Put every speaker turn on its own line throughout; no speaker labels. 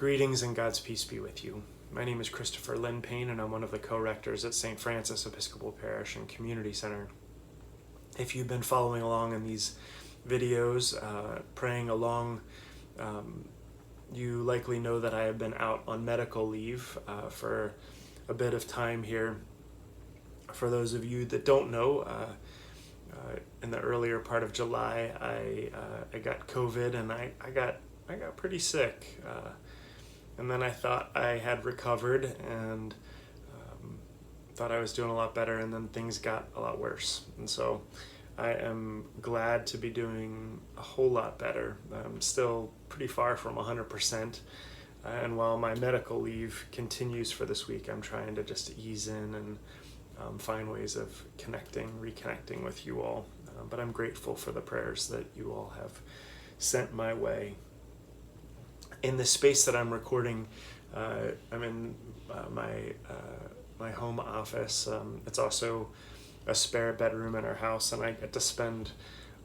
Greetings and God's peace be with you. My name is Kristofer Lindh-Payne, and I'm one of the co-rectors at St. Francis Episcopal Parish and Community Center. If you've been following along in these videos, praying along, you likely know that I have been out on medical leave for a bit of time here. For those of you that don't know, in the earlier part of July, I got COVID, and I got pretty sick. And then I thought I had recovered and thought I was doing a lot better, and then things got a lot worse. And so I am glad to be doing a whole lot better. I'm still pretty far from 100%. And while my medical leave continues for this week, I'm trying to just ease in and find ways of reconnecting with you all. But I'm grateful for the prayers that you all have sent my way. In the space that I'm recording, I'm in my home office. It's also a spare bedroom in our house, and I get to spend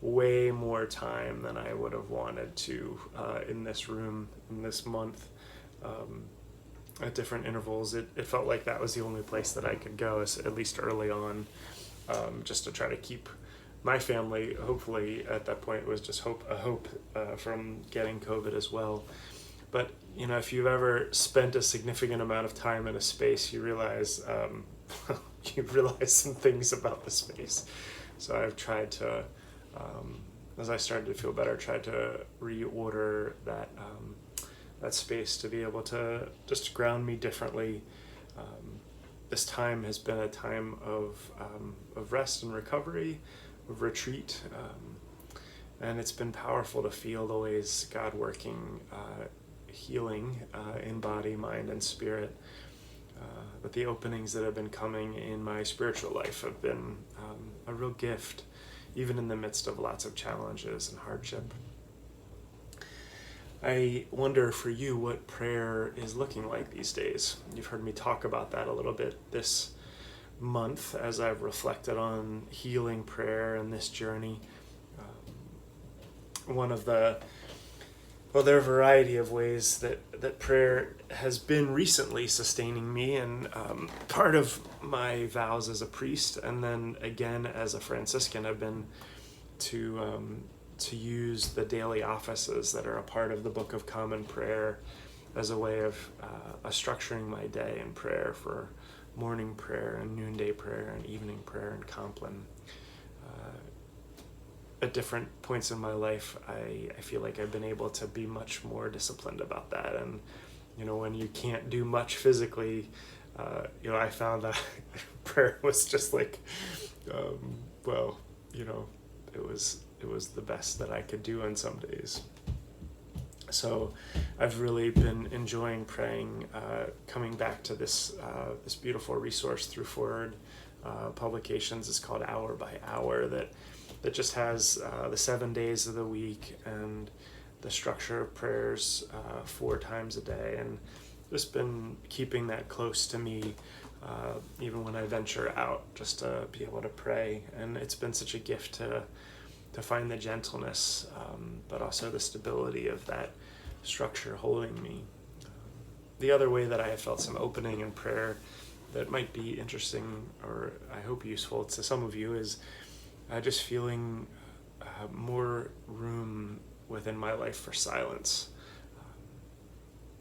way more time than I would have wanted to in this room in this month at different intervals. It felt like that was the only place that I could go, at least early on, just to try to keep my family. Hopefully, at that point, it was just a hope from getting COVID as well. But, you know, if you've ever spent a significant amount of time in a space, you realize some things about the space. So I've tried to, as I started to feel better, tried to reorder that space to be able to just ground me differently. This time has been a time of rest and recovery, of retreat, and it's been powerful to feel the ways God working, healing in body, mind, and spirit. But the openings that have been coming in my spiritual life have been a real gift, even in the midst of lots of challenges and hardship. I wonder for you what prayer is looking like these days. You've heard me talk about that a little bit this month as I've reflected on healing prayer and this journey. There are a variety of ways that prayer has been recently sustaining me, and part of my vows as a priest, and then again as a Franciscan, have been to use the daily offices that are a part of the Book of Common Prayer as a way of structuring my day in prayer, for morning prayer and noonday prayer and evening prayer and compline. At different points in my life, I feel like I've been able to be much more disciplined about that. And, you know, when you can't do much physically, I found that prayer was just like, it was the best that I could do on some days. So I've really been enjoying praying, coming back to this beautiful resource through Forward Publications. It's called Hour by Hour, that just has the 7 days of the week and the structure of prayers 4 times a day, and just been keeping that close to me even when I venture out, just to be able to pray. And it's been such a gift to find the gentleness, but also the stability of that structure holding me. The other way that I have felt some opening in prayer that might be interesting, or I hope useful to some of you, is just feeling more room within my life for silence.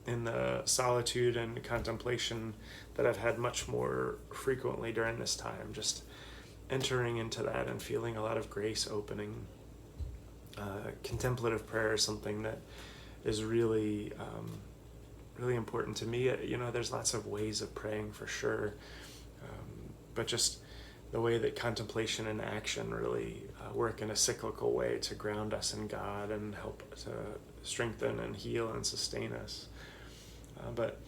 In the solitude and contemplation that I've had much more frequently during this time, just entering into that and feeling a lot of grace opening. Contemplative prayer is something that is really, really important to me. There's lots of ways of praying for sure, but just the way that contemplation and action really work in a cyclical way to ground us in God and help to strengthen and heal and sustain us. But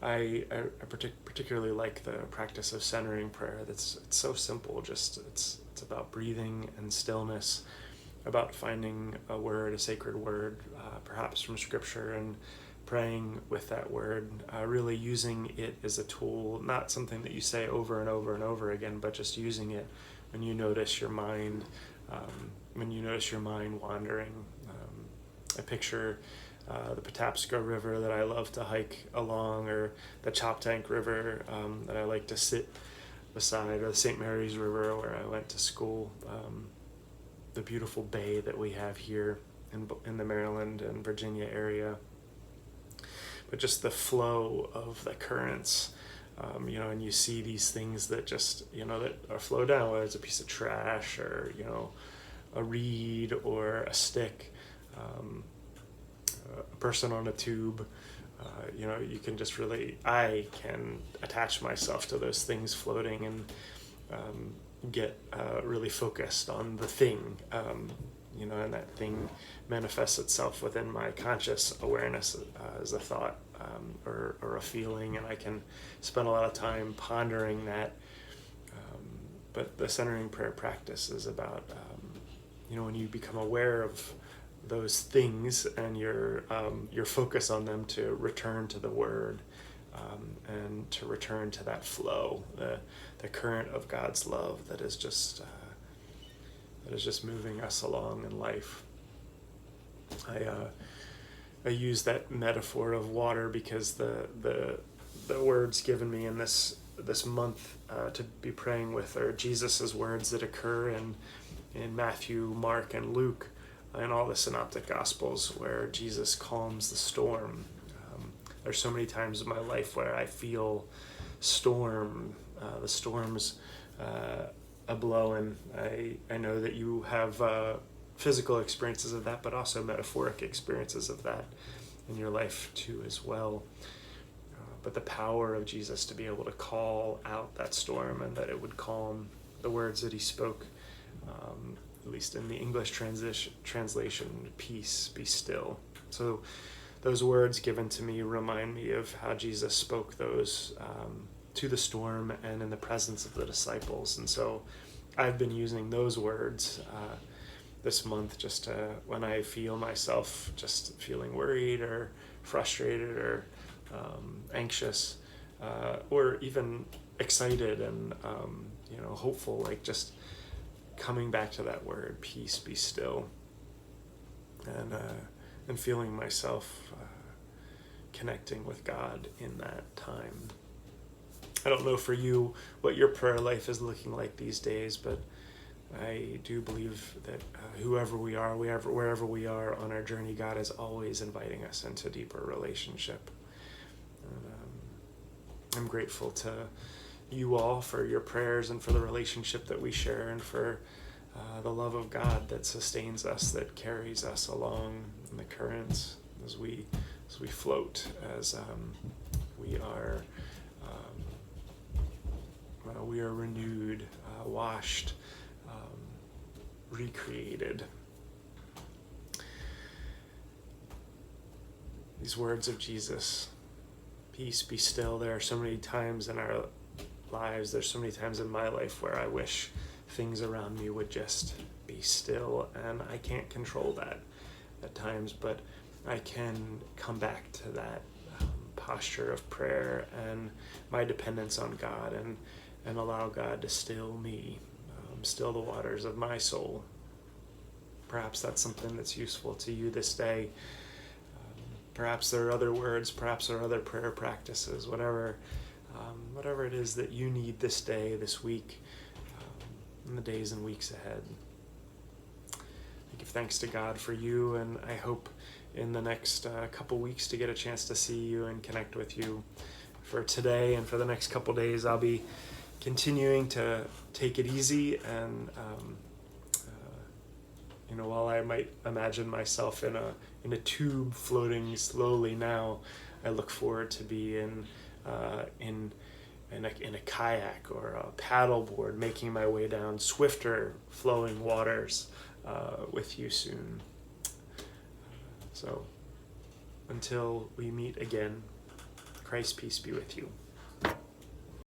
I particularly like the practice of centering prayer. It's so simple. Just it's about breathing and stillness, about finding a word, a sacred word, perhaps from Scripture, and praying with that word, really using it as a tool, not something that you say over and over and over again, but just using it when you notice your mind wandering. I picture the Patapsco River that I love to hike along, or the Choptank River that I like to sit beside, or the St. Mary's River where I went to school, the beautiful bay that we have here in the Maryland and Virginia area. But just the flow of the currents, and you see these things that just, that are flow down, whether it's a piece of trash or, a reed or a stick, a person on a tube. You can just I can attach myself to those things floating and get really focused on the thing, and that thing manifests itself within my conscious awareness as a thought or a feeling, and I can spend a lot of time pondering that. But the centering prayer practice is about, when you become aware of those things and your focus on them, to return to the Word, and to return to that flow, the current of God's love that is just moving us along in life. I use that metaphor of water because the words given me in this month to be praying with are Jesus's words that occur in Matthew, Mark, and Luke, in all the synoptic gospels, where Jesus calms the storm. There's so many times in my life where I feel the storms a-blowing. I know that you have physical experiences of that, but also metaphoric experiences of that in your life too as well. But the power of Jesus to be able to call out that storm, and that it would calm, the words that he spoke, at least in the English translation, peace, be still. So those words given to me remind me of how Jesus spoke those to the storm and in the presence of the disciples. And so I've been using those words this month just when I feel myself just feeling worried or frustrated or anxious, or even excited and hopeful, like just coming back to that word, peace, be still, and feeling myself connecting with God in that time. I don't know for you what your prayer life is looking like these days, but I do believe that wherever we are on our journey, God is always inviting us into deeper relationship. And, I'm grateful to you all for your prayers and for the relationship that we share, and for the love of God that sustains us, that carries us along in the currents as we float, as we are renewed, washed, recreated. These words of Jesus, peace, be still. There are so many times in our lives, there's so many times in my life where I wish things around me would just be still, and I can't control that at times, but I can come back to that posture of prayer and my dependence on God, and allow God to still me, still the waters of my soul. Perhaps that's something that's useful to you this day. Perhaps there are other words, perhaps there are other prayer practices, whatever it is that you need this day, this week, in the days and weeks ahead. I give thanks to God for you, and I hope in the next couple weeks to get a chance to see you and connect with you. For today and for the next couple days, I'll be continuing to take it easy, and while I might imagine myself in a tube floating slowly now, I look forward to be in a kayak or a paddleboard, making my way down swifter flowing waters with you soon. So until we meet again, Christ's peace be with you.